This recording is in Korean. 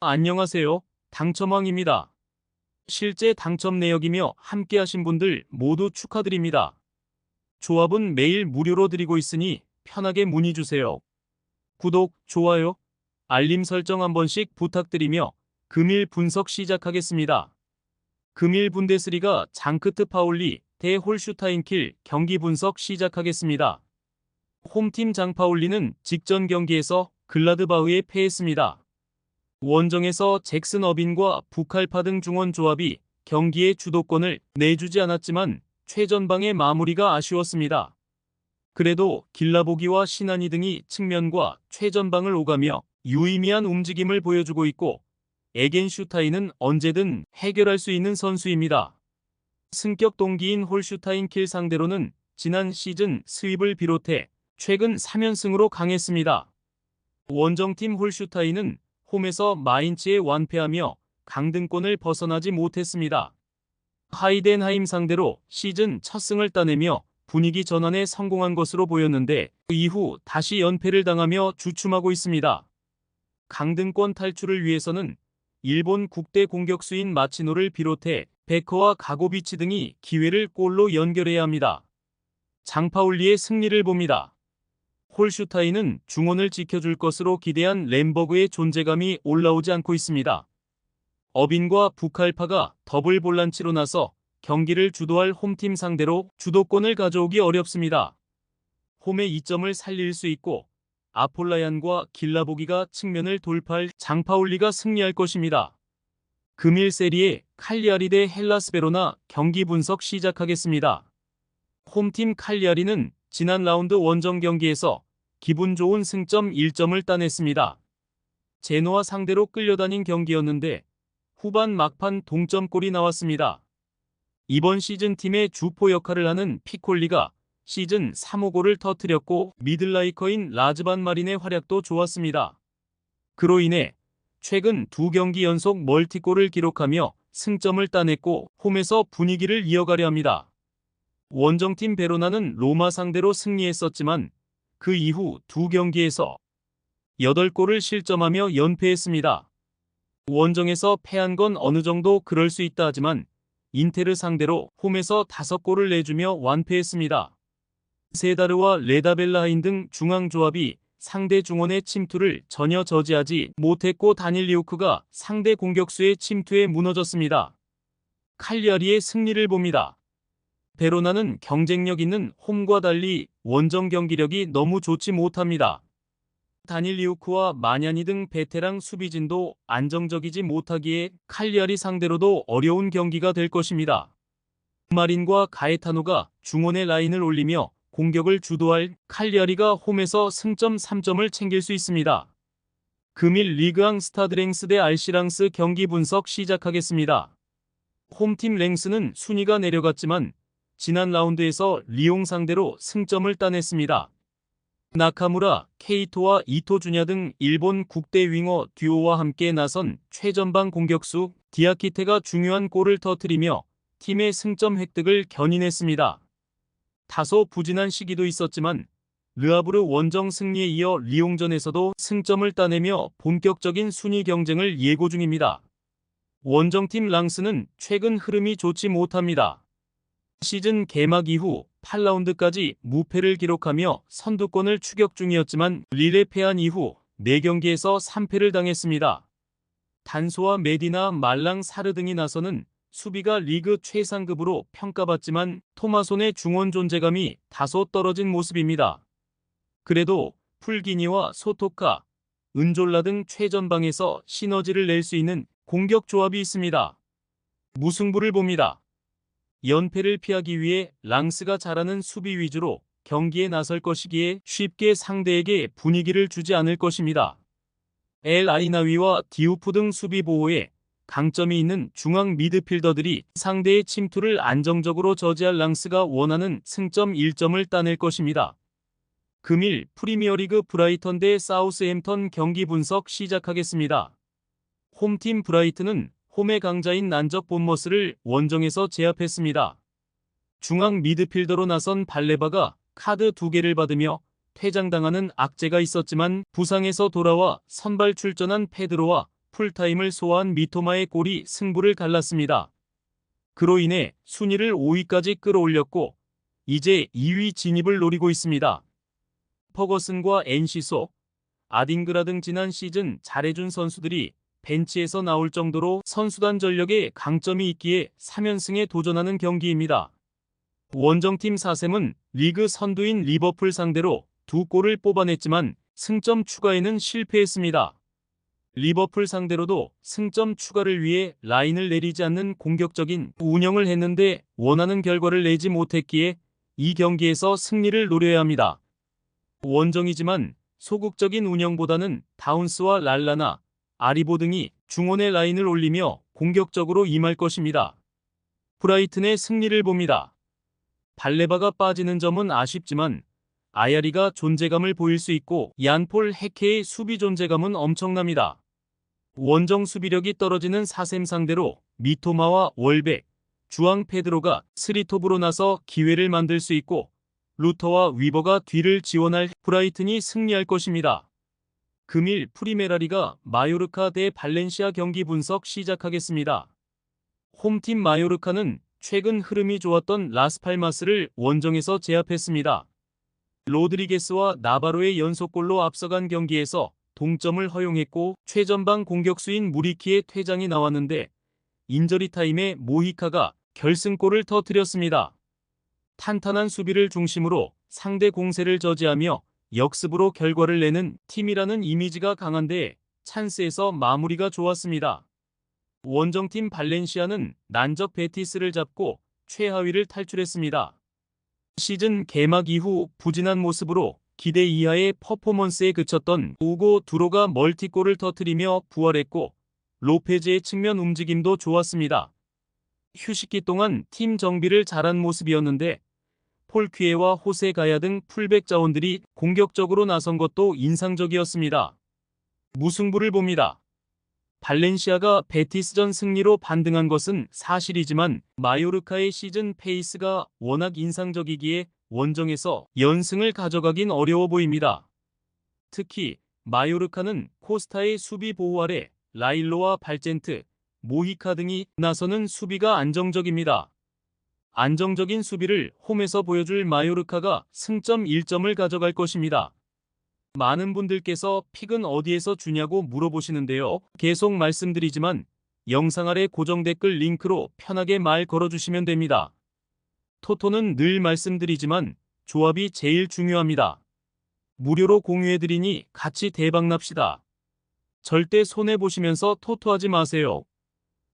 안녕하세요. 당첨왕입니다. 실제 당첨 내역이며 함께하신 분들 모두 축하드립니다. 조합은 매일 무료로 드리고 있으니 편하게 문의 주세요. 구독, 좋아요, 알림 설정 한 번씩 부탁드리며 금일 분석 시작하겠습니다. 금일 분데스리가 장크트 파울리 대 홀슈타인킬 경기 분석 시작하겠습니다. 홈팀 장파울리는 직전 경기에서 글라드바흐에 패했습니다. 원정에서 잭슨 어빈과 부칼파 등 중원 조합이 경기의 주도권을 내주지 않았지만 최전방의 마무리가 아쉬웠습니다. 그래도 길라보기와 시나니 등이 측면과 최전방을 오가며 유의미한 움직임을 보여주고 있고 에겐슈타인은 언제든 해결할 수 있는 선수입니다. 승격 동기인 홀슈타인킬 상대로는 지난 시즌 스윕을 비롯해 최근 3연승으로 강했습니다. 원정팀 홀슈타인은 홈에서 마인츠에 완패하며 강등권을 벗어나지 못했습니다. 하이덴하임 상대로 시즌 첫 승을 따내며 분위기 전환에 성공한 것으로 보였는데 그 이후 다시 연패를 당하며 주춤하고 있습니다. 강등권 탈출을 위해서는 일본 국대 공격수인 마치노를 비롯해 베커와 가고비치 등이 기회를 골로 연결해야 합니다. 장파울리의 승리를 봅니다. 홀슈타인은 중원을 지켜줄 것으로 기대한 램버그의 존재감이 올라오지 않고 있습니다. 어빈과 부칼파가 더블 볼란치로 나서 경기를 주도할 홈팀 상대로 주도권을 가져오기 어렵습니다. 홈의 이점을 살릴 수 있고 아폴라얀과 길라보기가 측면을 돌파할 장파울리가 승리할 것입니다. 금일 세리에 칼리아리 대 헬라스 베로나 경기 분석 시작하겠습니다. 홈팀 칼리아리는 지난 라운드 원정 경기에서 기분 좋은 승점 1점을 따냈습니다. 제노와 상대로 끌려다닌 경기였는데 후반 막판 동점골이 나왔습니다. 이번 시즌 팀의 주포 역할을 하는 피콜리가 시즌 3호 골을 터뜨렸고 미들라이커인 라즈반 마린의 활약도 좋았습니다. 그로 인해 최근 2경기 연속 멀티골을 기록하며 승점을 따냈고 홈에서 분위기를 이어가려 합니다. 원정팀 베로나는 로마 상대로 승리했었지만 그 이후 2경기에서 8골을 실점하며 연패했습니다. 원정에서 패한 건 어느 정도 그럴 수 있다 하지만 인테르 상대로 홈에서 5골을 내주며 완패했습니다. 세다르와 레다벨라하인 등 중앙 조합이 상대 중원의 침투를 전혀 저지하지 못했고 다닐리우크가 상대 공격수의 침투에 무너졌습니다. 칼리아리의 승리를 봅니다. 베로나는 경쟁력 있는 홈과 달리 원정 경기력이 너무 좋지 못합니다. 다닐리우크와 마냐니 등 베테랑 수비진도 안정적이지 못하기에 칼리아리 상대로도 어려운 경기가 될 것입니다. 마린과 가에타노가 중원의 라인을 올리며 공격을 주도할 칼리아리가 홈에서 승점 3점을 챙길 수 있습니다. 금일 리그앙 스타드 랭스 대 알시랑스 경기 분석 시작하겠습니다. 홈팀 랭스는 순위가 내려갔지만 지난 라운드에서 리옹 상대로 승점을 따냈습니다. 나카무라, 케이토와 이토 주냐 등 일본 국대 윙어 듀오와 함께 나선 최전방 공격수 디아키테가 중요한 골을 터뜨리며 팀의 승점 획득을 견인했습니다. 다소 부진한 시기도 있었지만 르아브르 원정 승리에 이어 리옹전에서도 승점을 따내며 본격적인 순위 경쟁을 예고 중입니다. 원정팀 랑스는 최근 흐름이 좋지 못합니다. 시즌 개막 이후 8라운드까지 무패를 기록하며 선두권을 추격 중이었지만 릴에 패한 이후 4경기에서 3패를 당했습니다. 단소와 메디나, 말랑, 사르 등이 나서는 수비가 리그 최상급으로 평가받지만 토마손의 중원 존재감이 다소 떨어진 모습입니다. 그래도 풀기니와 소토카, 은졸라 등 최전방에서 시너지를 낼 수 있는 공격 조합이 있습니다. 무승부를 봅니다. 연패를 피하기 위해 랑스가 잘하는 수비 위주로 경기에 나설 것이기에 쉽게 상대에게 분위기를 주지 않을 것입니다. 엘 아이나위와 디우프 등 수비 보호에 강점이 있는 중앙 미드필더들이 상대의 침투를 안정적으로 저지할 랑스가 원하는 승점 1점을 따낼 것입니다. 금일 프리미어리그 브라이턴 대 사우스햄턴 경기 분석 시작하겠습니다. 홈팀 브라이튼은 홈의 강자인 난적 본머스를 원정에서 제압했습니다. 중앙 미드필더로 나선 발레바가 카드 2개를 받으며 퇴장당하는 악재가 있었지만 부상에서 돌아와 선발 출전한 페드로와 풀타임을 소화한 미토마의 골이 승부를 갈랐습니다. 그로 인해 순위를 5위까지 끌어올렸고 이제 2위 진입을 노리고 있습니다. 퍼거슨과 엔시소, 아딩그라 등 지난 시즌 잘해준 선수들이 벤치에서 나올 정도로 선수단 전력에 강점이 있기에 3연승에 도전하는 경기입니다. 원정팀 사셈은 리그 선두인 리버풀 상대로 2골을 뽑아냈지만 승점 추가에는 실패했습니다. 리버풀 상대로도 승점 추가를 위해 라인을 내리지 않는 공격적인 운영을 했는데 원하는 결과를 내지 못했기에 이 경기에서 승리를 노려야 합니다. 원정이지만 소극적인 운영보다는 다운스와 랄라나, 아리보 등이 중원의 라인을 올리며 공격적으로 임할 것입니다. 브라이튼의 승리를 봅니다. 발레바가 빠지는 점은 아쉽지만 아야리가 존재감을 보일 수 있고 얀폴 헤케의 수비 존재감은 엄청납니다. 원정 수비력이 떨어지는 사셈 상대로 미토마와 월백, 주앙 페드로가 스리톱으로 나서 기회를 만들 수 있고 루터와 위버가 뒤를 지원할 브라이튼이 승리할 것입니다. 금일 프리메라리가 마요르카 대 발렌시아 경기 분석 시작하겠습니다. 홈팀 마요르카는 최근 흐름이 좋았던 라스팔마스를 원정에서 제압했습니다. 로드리게스와 나바로의 연속골로 앞서간 경기에서 동점을 허용했고 최전방 공격수인 무리키의 퇴장이 나왔는데 인저리 타임에 모히카가 결승골을 터뜨렸습니다. 탄탄한 수비를 중심으로 상대 공세를 저지하며 역습으로 결과를 내는 팀이라는 이미지가 강한데 찬스에서 마무리가 좋았습니다. 원정팀 발렌시아는 난적 베티스를 잡고 최하위를 탈출했습니다. 시즌 개막 이후 부진한 모습으로 기대 이하의 퍼포먼스에 그쳤던 우고 두로가 멀티골을 터뜨리며 부활했고 로페즈의 측면 움직임도 좋았습니다. 휴식기 동안 팀 정비를 잘한 모습이었는데 폴퀴에와 호세 가야 등 풀백 자원들이 공격적으로 나선 것도 인상적이었습니다. 무승부를 봅니다. 발렌시아가 베티스전 승리로 반등한 것은 사실이지만 마요르카의 시즌 페이스가 워낙 인상적이기에 원정에서 연승을 가져가긴 어려워 보입니다. 특히 마요르카는 코스타의 수비 보호 아래 라일로와 발젠트, 모히카 등이 나서는 수비가 안정적입니다. 안정적인 수비를 홈에서 보여줄 마요르카가 승점 1점을 가져갈 것입니다. 많은 분들께서 픽은 어디에서 주냐고 물어보시는데요. 계속 말씀드리지만 영상 아래 고정 댓글 링크로 편하게 말 걸어주시면 됩니다. 토토는 늘 말씀드리지만 조합이 제일 중요합니다. 무료로 공유해드리니 같이 대박납시다. 절대 손해보시면서 토토하지 마세요.